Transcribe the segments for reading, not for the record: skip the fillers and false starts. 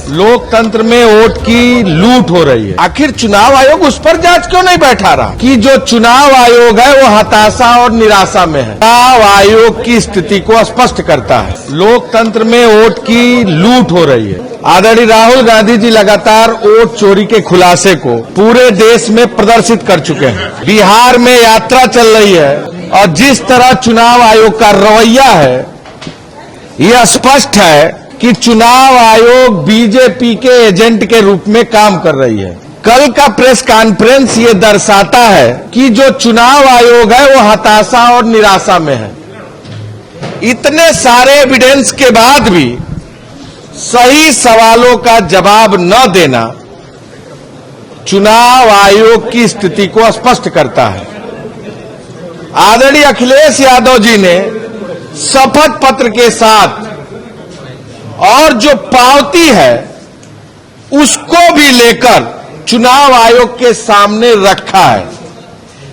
लोकतंत्र में वोट की लूट हो रही है। आखिर चुनाव आयोग उस पर जांच क्यों नहीं बैठा रहा कि जो चुनाव आयोग है वो हताशा और निराशा में है। चुनाव आयोग की स्थिति को स्पष्ट करता है। लोकतंत्र में वोट की लूट हो रही है। आदरणीय राहुल गांधी जी लगातार वोट चोरी के खुलासे को पूरे देश में प्रदर्शित कर चुके हैं। बिहार में यात्रा चल रही है और जिस तरह चुनाव आयोग का रवैया है, यह स्पष्ट है कि चुनाव आयोग बीजेपी के एजेंट के रूप में काम कर रही है। कल का प्रेस कॉन्फ्रेंस ये दर्शाता है कि जो चुनाव आयोग है वो हताशा और निराशा में है। इतने सारे एविडेंस के बाद भी सही सवालों का जवाब न देना चुनाव आयोग की स्थिति को स्पष्ट करता है। आदरणीय अखिलेश यादव जी ने शपथ पत्र के साथ और जो पावती है उसको भी लेकर चुनाव आयोग के सामने रखा है।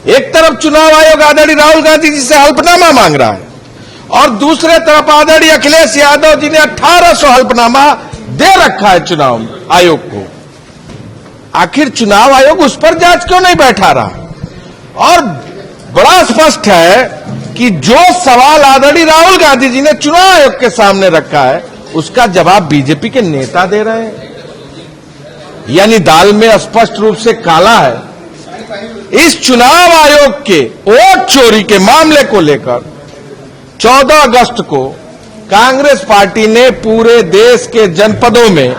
एक तरफ चुनाव आयोग आदरणीय राहुल गांधी जी से हल्फनामा मांग रहा है और दूसरे तरफ आदरणीय अखिलेश यादव जी ने 1800 हल्फनामा दे रखा है चुनाव आयोग को। आखिर चुनाव आयोग उस पर जांच क्यों नहीं बैठा रहा? और बड़ा स्पष्ट है कि जो सवाल आदरणीय राहुल गांधी जी ने चुनाव आयोग के सामने रखा है उसका जवाब बीजेपी के नेता दे रहे हैं। यानी दाल में स्पष्ट रूप से काला है। इस चुनाव आयोग के वोट चोरी के मामले को लेकर 14 अगस्त को कांग्रेस पार्टी ने पूरे देश के जनपदों में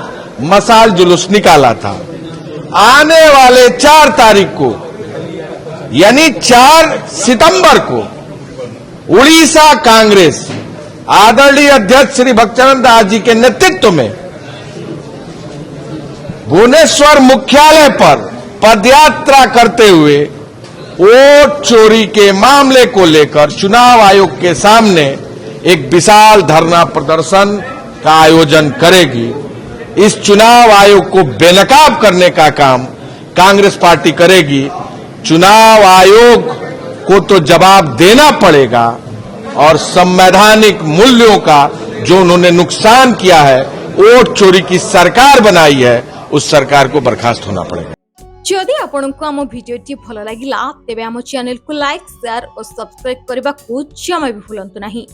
मशाल जुलूस निकाला था। आने वाले 4 तारीख को यानी 4 सितंबर को उड़ीसा कांग्रेस आदरणीय अध्यक्ष श्री भक्तचरण दास जी के नेतृत्व में भुवनेश्वर मुख्यालय पर पदयात्रा करते हुए वोट चोरी के मामले को लेकर चुनाव आयोग के सामने एक विशाल धरना प्रदर्शन का आयोजन करेगी। इस चुनाव आयोग को बेनकाब करने का काम कांग्रेस पार्टी करेगी। चुनाव आयोग को तो जवाब देना पड़ेगा और संवैधानिक मूल्यों का जो उन्होंने नुकसान किया है, वोट चोरी की सरकार बनाई है, उस सरकार को बर्खास्त होना पड़ेगा। जदि आपंक आम भिडी भल लगा तेब आम चैनल को लाइक, शेयर और सब्सक्राइब करने को जमा भी भूलु नहीं।